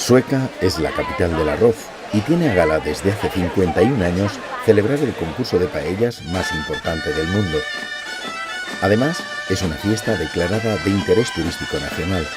Sueca es la capital del arroz y tiene a gala desde hace 51 años celebrar el concurso de paellas más importante del mundo. Además, es una fiesta declarada de interés turístico nacional.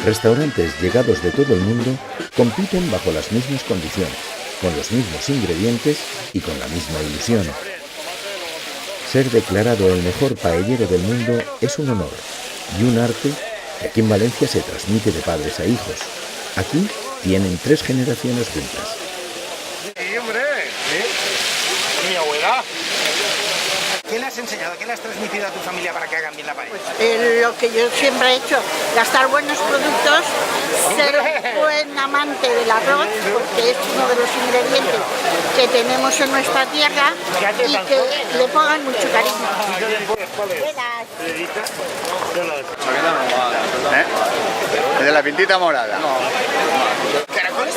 Restaurantes llegados de todo el mundo compiten bajo las mismas condiciones, con los mismos ingredientes y con la misma ilusión. Ser declarado el mejor paellero del mundo es un honor y un arte que aquí en Valencia se transmite de padres a hijos. Aquí tienen 3 generaciones juntas. Sí, hombre, ¿sí? Mi abuela. ¿Qué le has enseñado? ¿Qué le has transmitido a tu familia para que hagan bien la paella? Lo que yo siempre he hecho, gastar buenos productos, ser buen amante del arroz, porque es uno de los ingredientes que tenemos en nuestra tierra, y que le pongan mucho cariño. De la pintita morada. ¿Caracoles?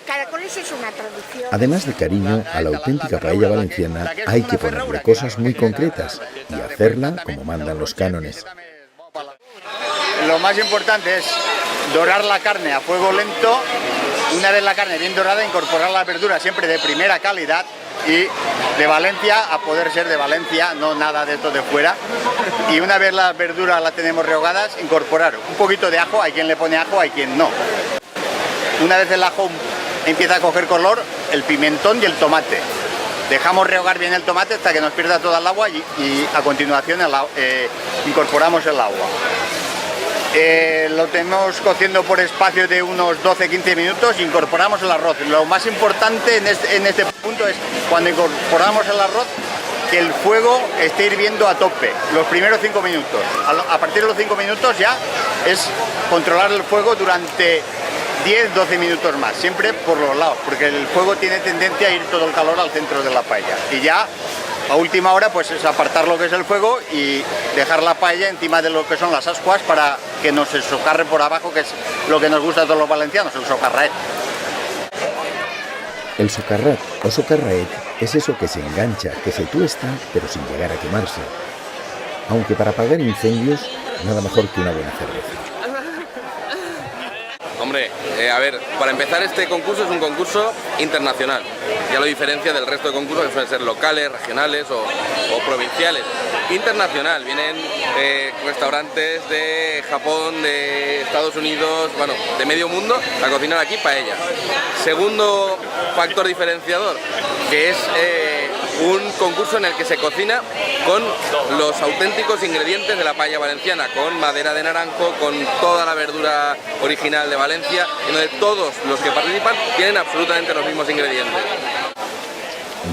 Caracoles es una tradición. Además de cariño, a la auténtica paella valenciana hay que ponerle cosas muy concretas y hacerla como mandan los cánones. Lo más importante es dorar la carne a fuego lento. Una vez la carne bien dorada, incorporar la verdura siempre de primera calidad y de Valencia, a poder ser de Valencia, no nada de esto de fuera. Y una vez las verduras las tenemos rehogadas, incorporar un poquito de ajo, hay quien le pone ajo, hay quien no. Una vez el ajo empieza a coger color, el pimentón y el tomate. Dejamos rehogar bien el tomate hasta que nos pierda toda el agua y a continuación incorporamos el agua. Lo tenemos cociendo por espacio de unos 12-15 minutos y incorporamos el arroz. Lo más importante en este punto es cuando incorporamos el arroz, que el fuego esté hirviendo a tope, los primeros 5 minutos. A partir de los 5 minutos ya es controlar el fuego durante 10-12 minutos más, siempre por los lados, porque el fuego tiene tendencia a ir todo el calor al centro de la paella. Y ya a última hora pues es apartar lo que es el fuego y dejar la paella encima de lo que son las ascuas para que no se socarre por abajo, que es lo que nos gusta a todos los valencianos, el socarraet. El socarrat o socarraet es eso que se engancha, que se tuesta, pero sin llegar a quemarse. Aunque para apagar incendios, nada mejor que una buena cerveza. Hombre, a ver, para empezar, este concurso es un concurso internacional. Ya lo diferencia del resto de concursos que suelen ser locales, regionales o provinciales. Internacional, vienen restaurantes de Japón, de Estados Unidos, bueno, de medio mundo a cocinar aquí paella. Segundo factor diferenciador, que es un concurso en el que se cocina con los auténticos ingredientes de la paella valenciana, con madera de naranjo, con toda la verdura original de Valencia, en donde todos los que participan tienen absolutamente los mismos ingredientes.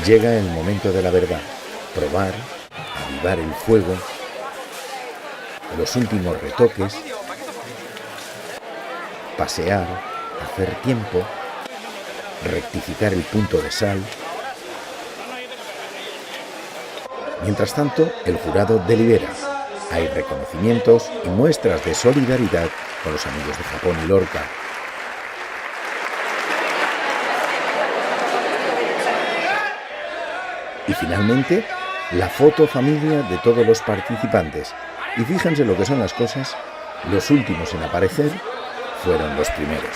Llega el momento de la verdad, probar, avivar el fuego, los últimos retoques, pasear, hacer tiempo, rectificar el punto de sal. Mientras tanto, el jurado delibera. Hay reconocimientos y muestras de solidaridad con los amigos de Japón y Lorca. Y finalmente, la foto familia de todos los participantes. Y fíjense lo que son las cosas, los últimos en aparecer fueron los primeros.